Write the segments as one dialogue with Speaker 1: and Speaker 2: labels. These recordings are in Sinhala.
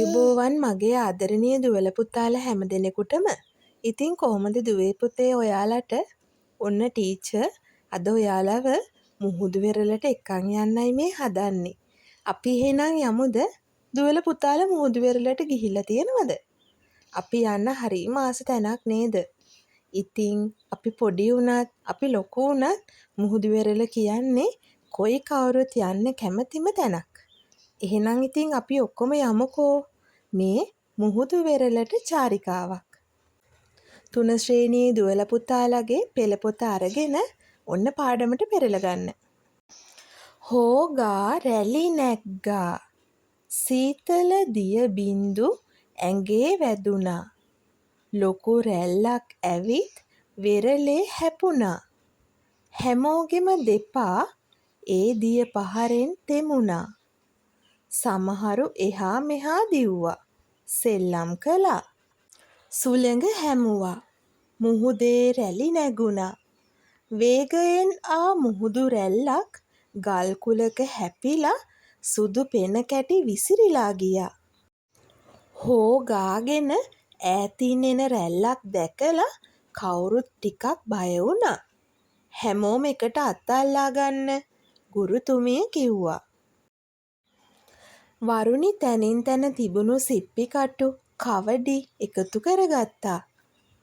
Speaker 1: ආයුබෝවන් මගේ ආදරණීය දුවල පුතාලා හැම දෙනෙකුටම. ඉතින් කොහොමද දුවේ පුතේ ඔයාලට? ඔන්න ටීචර් අද ඔයාලව මුහුදු වෙරළට එක්කන් යන්නයි මේ හදන්නේ. අපි එහෙනම් යමුද? දුවල පුතාලා මුහුදු වෙරළට ගිහිල්ලා තියෙනවද? අපි යන්න හරිම ආස තැනක් නේද? ඉතින් අපි පොඩි වුණත් අපි ලොකු වුණත් මුහුදු වෙරළ කියන්නේ කොයි කවුරුත් යන්න කැමතිම තැනක්. එහෙනම් ඉතින් අපි ඔක්කොම යමුකෝ මේ මුහුදු වෙරළට චාරිකාවක්. 3 ශ්‍රේණියේ දුවල පුතාලගේ පෙළ පොත අරගෙන ඔන්න පාඩමට පෙරලා ගන්න. හෝගා රැලි නැග්ගා සීතල දිය බින්දු ඇඟේ වැදුනා. ලොකු රැල්ලක් ඇවිත් වෙරළේ හැපුණා. හැමෝගෙම දෙපා ඒ දිය පහරෙන් තෙමුණා. සමහරු එහා මෙහා දිව්වා. සෙල්ලම් කළා. සුළඟ හැමුවා. මුහුදේ රැලි නැගුණා. වේගයෙන් ආ මුහුදු රැල්ලක් ගල් කුලක හැපිලා සුදු පෙන කැටි විසිරිලා ගියා. හෝ ගාගෙන ඈතින් එන රැල්ලක් දැකලා කවුරුත් ටිකක් බය වුණා. හැමෝම එකට අත අල්ලා ගන්න ගුරුතුමිය කිව්වා. වරුනි තැනින් තැන තිබුණු සිප්පි කටු කවඩි එකතු කරගත්තා.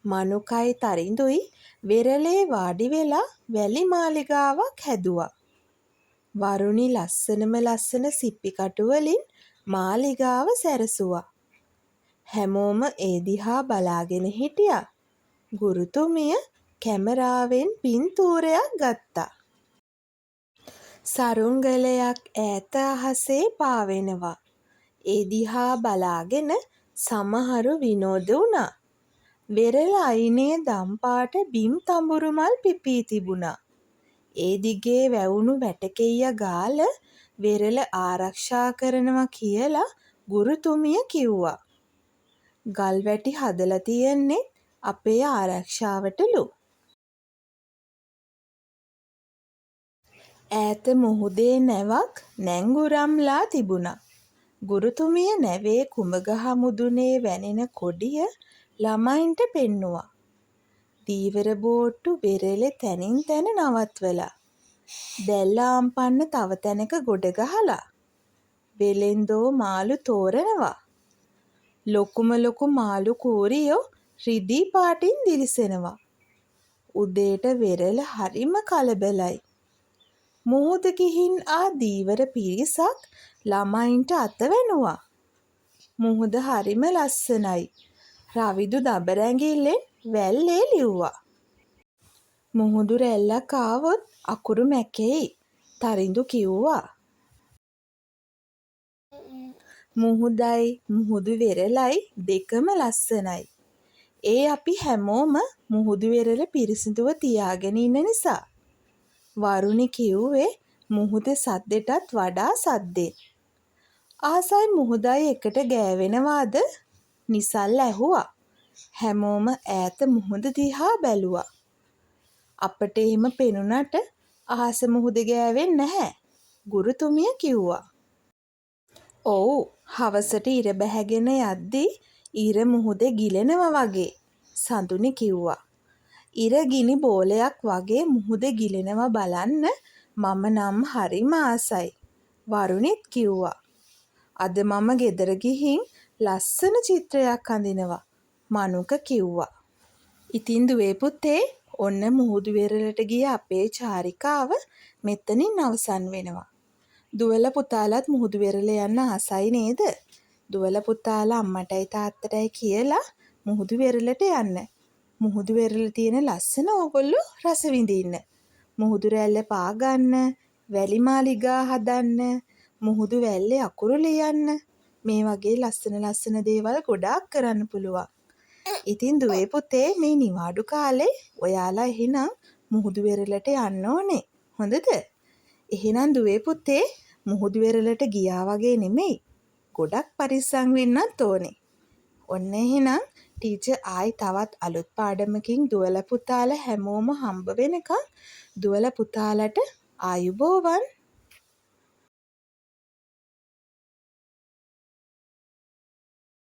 Speaker 1: මනුකයි තරිඳුයි වෙරළේ වාඩි වෙලා වැලි මාලිගාවක් හැදුවා. වරුනි ලස්සනම ලස්සන සිප්පි කටු වලින් මාලිගාව සැරසුවා. හැමෝම ඒ දිහා බලාගෙන හිටියා. ගුරුතුමිය කැමරාවෙන් පින්තූරයක් ගත්තා. සරුංගලයක් ඈත අහසේ පාවෙනවා. ඒ දිහා බලාගෙන සමහරු විනෝද වුණා. වෙරළ අයිනේ දම්පාට බිම් තඹුරු මල් පිපී තිබුණා. ඒ දිගේ වැවුණු වැටකෙయ్య ගාල වෙරළ ආරක්ෂා කරනවා කියලා ගුරුතුමිය කිව්වා. ගල් වැටි හදලා තියෙන්නේ අපේ ආරක්ෂාවටලු. ඈත මුහුදේ නැවක් නැංගුරම්ලා තිබුණා. ගුරුතුමිය නැවේ කුඹගහ මුදුනේ වැනෙන කොඩිය ළමයින්ට පෙන්නුවා. දීවර බෝට්ටු වෙරළේ තැනින් තැන නවත්වලා. දැල්ල ආම්පන්න තව තැනක ගොඩ ගහලා. වෙලෙන්දෝ මාළු තෝරනවා. ලොකුම ලොකු මාළු කූරියෝ රිදී පාටින් දිලිසෙනවා. උදේට වෙරළ හරිම කලබලයි. මුහුද ගිහින් ආ දීවර පිරිසක් ළමයින්ට අත වැනුවා. මුහුද හරිම ලස්සනයි. රවිදු දබරැඟිල්ලෙන් වැල්ලේ ලිව්වා. මුහුදු රැල්ලක් ආවොත් අකුරු මැකෙයි. තරිඳු කිව්වා. මුහුදයි මුහුදු වෙරළයි දෙකම ලස්සනයි. ඒ අපි හැමෝම මුහුදු වෙරළ පිරිසිදුව තියාගෙන ඉන්න නිසා. වරුනි කිව්වේ මුහුදේ සද්දෙටත් වඩා සද්දෙන්. ආසයි මුහුදයි එකට ගෑවෙනවාද? නිසල් ඇහුවා. හැමෝම ඈත මුහුද දිහා බැලුවා. අපට එහෙම පෙනුනට අහස මුහුදේ ගෑවෙන්නේ නැහැ. ගුරුතුමිය කිව්වා. ඔව් හවසට ඉර බැහැගෙන යද්දී ඉර මුහුදේ ගිලෙනවා වගේ. සඳුනි කිව්වා. ඉර ගිනි බෝලයක් වගේ මුහුදේ ගිලෙනවා බලන්න මම නම් හරිම ආසයි. වරුනිත් කිව්වා. අද මම ගෙදර ගිහින් ලස්සන චිත්‍රයක් අඳිනවා. මනුක කිව්වා. ඉතින් දුවේ පුතේ ඔන්න මුහුදු වෙරළට ගිය අපේ චාරිකාව මෙතනින් අවසන් වෙනවා. දුවල පුතාලත් මුහුදු වෙරළ යන්න ආසයි නේද? දුවල පුතාලා අම්මටයි තාත්තටයි කියලා මුහුදු වෙරළට යන්න. මුහුදු වෙරළ තියෙන ලස්සන ඕගොල්ලෝ රස විඳින්න. මුහුදු රැල්ල පා ගන්න, වැලි මාලිගා හදන්න, මුහුදු වැල්ලේ අකුරු ලියන්න. මේ වගේ ලස්සන ලස්සන දේවල් ගොඩාක් කරන්න පුළුවන්. ඉතින් දුවේ පුතේ මේ නිවාඩු කාලේ ඔයාලා එහෙනම් මුහුදු වෙරළට යන්න ඕනේ. හොඳද? එහෙනම් දුවේ පුතේ මුහුදු වෙරළට ගියා වගේ නෙමෙයි. ගොඩක් පරිස්සම් වෙන්නත් ඕනේ. ඔන්න එහෙනම් ටීචර් ආයි තවත් අලුත් පාඩමකින් දුවල පුතාලා හැමෝම හම්බ වෙනකන් දුවල පුතාලට ආයුබෝවන්.